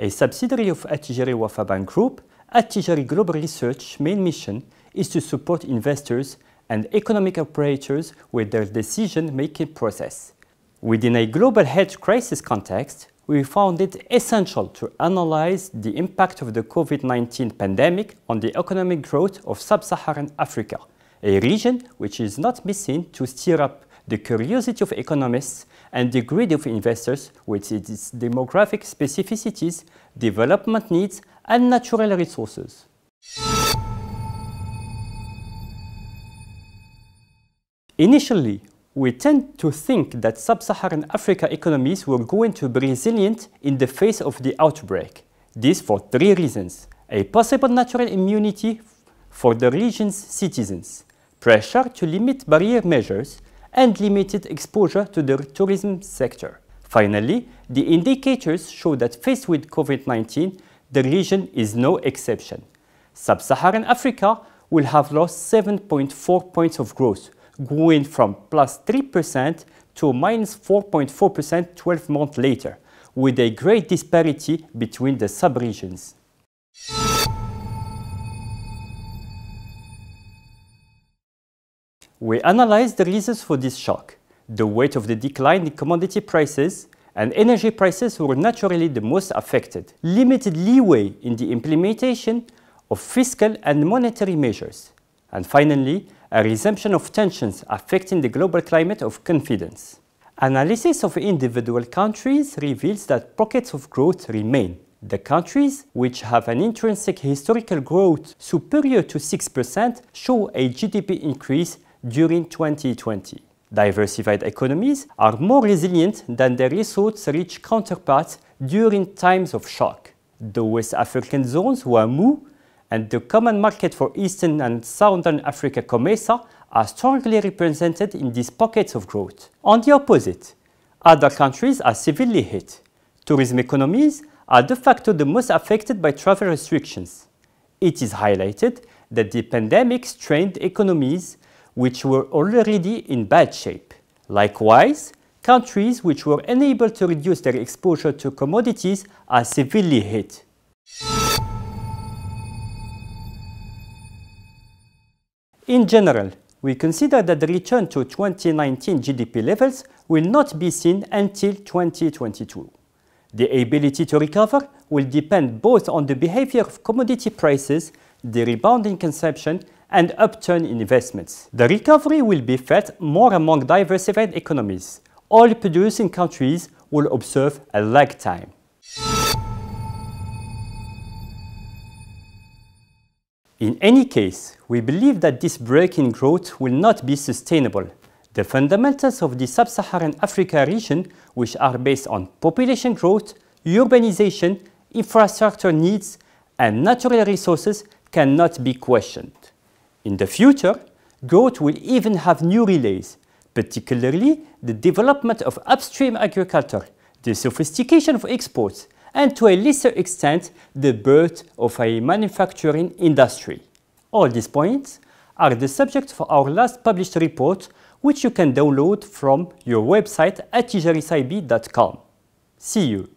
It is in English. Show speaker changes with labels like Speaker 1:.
Speaker 1: A subsidiary of Attijariwafa Bank Group, Attijari Global Research's main mission is to support investors and economic operators with their decision-making process. Within a global health crisis context, we found it essential to analyze the impact of the COVID-19 pandemic on the economic growth of Sub-Saharan Africa, a region which is not missing to stir up the curiosity of economists and the greed of investors with its demographic specificities, development needs, and natural resources. Initially, we tend to think that Sub-Saharan Africa economies were going to be resilient in the face of the outbreak. This for three reasons: a possible natural immunity for the region's citizens, pressure to limit barrier measures, and limited exposure to the tourism sector. Finally, the indicators show that faced with COVID-19, the region is no exception. Sub-Saharan Africa will have lost 7.4 points of growth, going from plus 3% to minus 4.4% 12 months later, with a great disparity between the sub-regions. We analyzed the reasons for this shock. The weight of the decline in commodity prices and energy prices were naturally the most affected. Limited leeway in the implementation of fiscal and monetary measures. And finally, a resumption of tensions affecting the global climate of confidence. Analysis of individual countries reveals that pockets of growth remain. The countries which have an intrinsic historical growth superior to 6% show a GDP increase during 2020. Diversified economies are more resilient than their resource-rich counterparts during times of shock. The West African zones, WAMU, and the Common Market for Eastern and Southern Africa, COMESA, are strongly represented in these pockets of growth. On the opposite, other countries are severely hit. Tourism economies are de facto the most affected by travel restrictions. It is highlighted that the pandemic strained economies which were already in bad shape. Likewise, countries which were unable to reduce their exposure to commodities are severely hit. In general, we consider that the return to 2019 GDP levels will not be seen until 2022. The ability to recover will depend both on the behavior of commodity prices, the rebound in consumption, and upturn in investments. The recovery will be felt more among diversified economies. Oil-producing countries will observe a lag time. In any case, we believe that this break in growth will not be sustainable. The fundamentals of the Sub-Saharan Africa region, which are based on population growth, urbanization, infrastructure needs, and natural resources, cannot be questioned. In the future, growth will even have new relays, particularly the development of upstream agriculture, the sophistication of exports, and to a lesser extent, the birth of a manufacturing industry. All these points are the subject for our last published report, which you can download from your website at attijariwafa.com. See you!